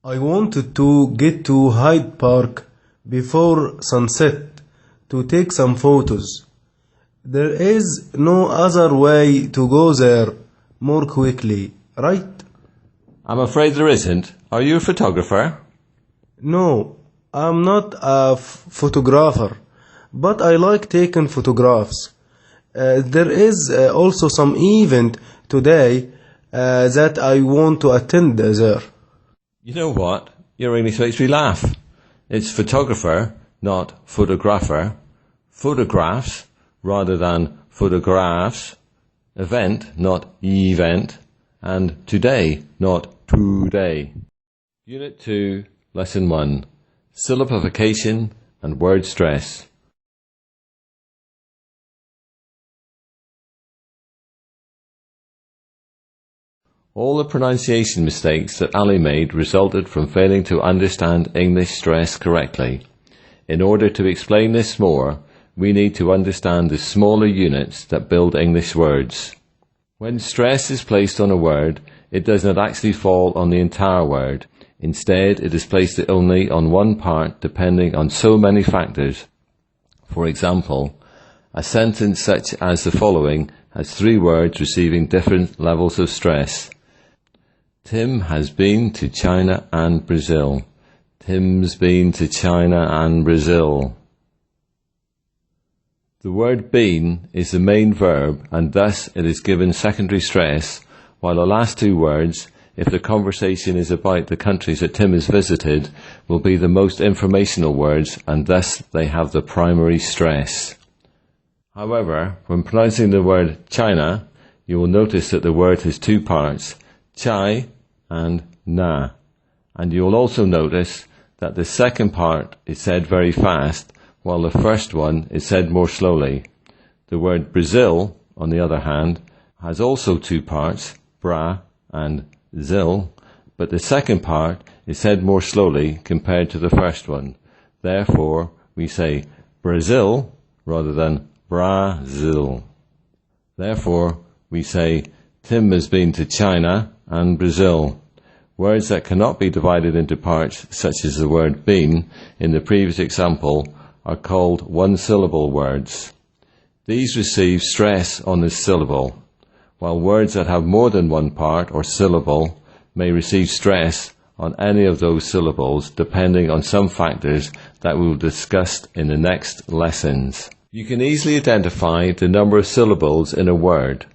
I wanted to get to Hyde Park before sunset to take some photos. There is no other way to go there more quickly, right? I'm afraid there isn't. Are you a photographer? No, I'm not a photographer, but I like taking photographs. There is also some event today that I want to attend there. You know what? Your English makes me laugh. It's photographer, not photographer. Photographs rather than photographs. Event, not event. And today, not today. Unit 2, Lesson 1. Syllabification and word stress. All the pronunciation mistakes that Ali made resulted from failing to understand English stress correctly. In order to explain this more, we need to understand the smaller units that build English words. When stress is placed on a word, it does not actually fall on the entire word. Instead, it is placed only on one part depending on so many factors. For example, a sentence such as the following has 3 words receiving different levels of stress. Tim has been to China and Brazil. Tim's been to China and Brazil. The word been is the main verb and thus it is given secondary stress, while the last 2 words, if the conversation is about the countries that Tim has visited, will be the most informational words and thus they have the primary stress. However, when pronouncing the word China, you will notice that the word has 2 parts, chai and na, and you will also notice that the second part is said very fast, while the first one is said more slowly. The word Brazil, on the other hand, has also 2 parts, bra and zil, but the second part is said more slowly compared to the first one. Therefore, we say Brazil rather than Brazil. Therefore, we say Tim has been to China and Brazil. Words that cannot be divided into parts, such as the word been in the previous example, are called one-syllable words. These receive stress on this syllable, while words that have more than one part or syllable may receive stress on any of those syllables depending on some factors that we will discuss in the next lessons. You can easily identify the number of syllables in a word.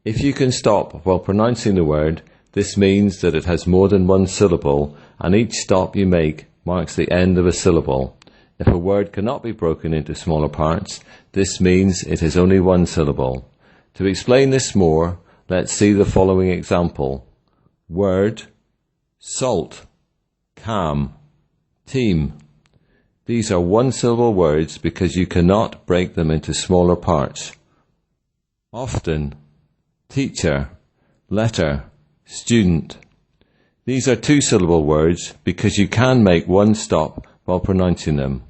If you can stop while pronouncing the word, this means that it has more than one syllable, and each stop you make marks the end of a syllable. If a word cannot be broken into smaller parts, this means it has only one syllable. To explain this more, let's see the following example. Word, salt, calm, team. These are one-syllable words because you cannot break them into smaller parts. Often, teacher, letter, student. These are 2-syllable words because you can make one stop while pronouncing them.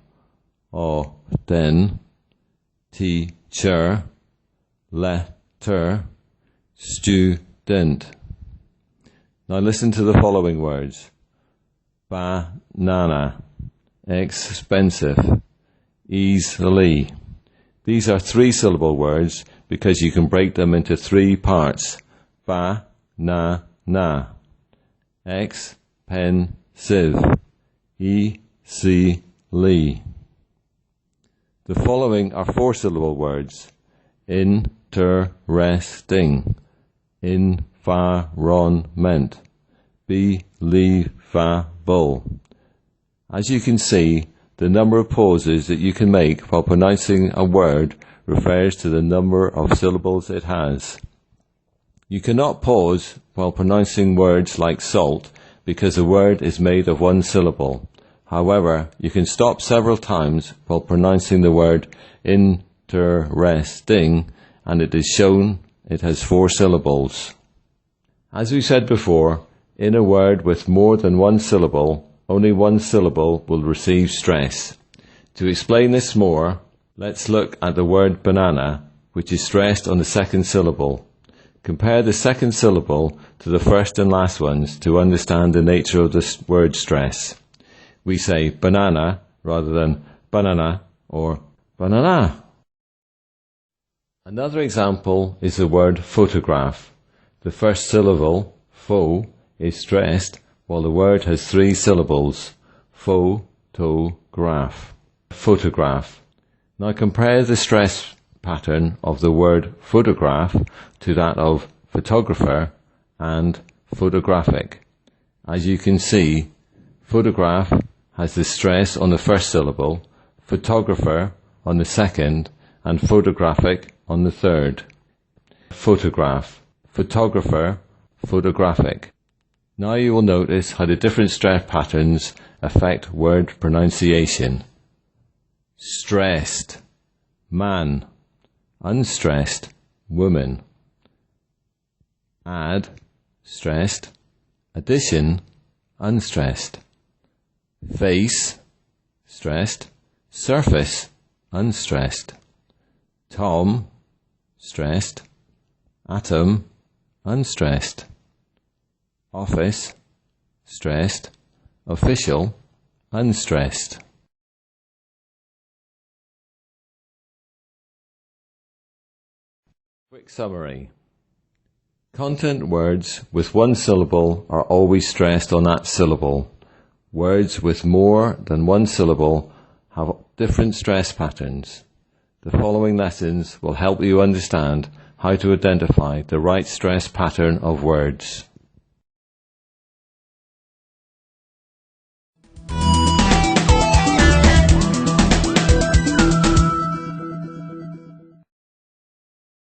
Then, teacher, letter, student. Now listen to the following words. Banana, expensive, easily. These are 3-syllable words because you can break them into 3 parts. Ba-na-na. Expensive, easily. The following are 4-syllable words. Interesting, environment, believable. As you can see, the number of pauses that you can make while pronouncing a word refers to the number of syllables it has. You cannot pause while pronouncing words like salt because the word is made of 1 syllable. However, you can stop several times while pronouncing the word interesting, and it is shown it has 4 syllables. As we said before, in a word with more than 1 syllable, only 1 syllable will receive stress. To explain this more, let's look at the word banana, which is stressed on the 2nd syllable. Compare the second syllable to the first and last ones to understand the nature of the word stress. We say banana rather than banana or banana. Another example is the word photograph. The first syllable, pho, is stressed while the word has 3 syllables. Photograph. Photograph. Now compare the stress pattern of the word photograph to that of photographer and photographic. As you can see, photograph has the stress on the first syllable, photographer on the second, and photographic on the third. Photograph, photographer, photographic. Now you will notice how the different stress patterns affect word pronunciation. Stressed, man. Unstressed, woman. Add, stressed. Addition, unstressed. Face, stressed. Surface, unstressed. Tom, stressed. Atom, unstressed. Office, stressed. Official, unstressed. Quick summary. Content words with 1 syllable are always stressed on that syllable. Words with more than 1 syllable have different stress patterns. The following lessons will help you understand how to identify the right stress pattern of words.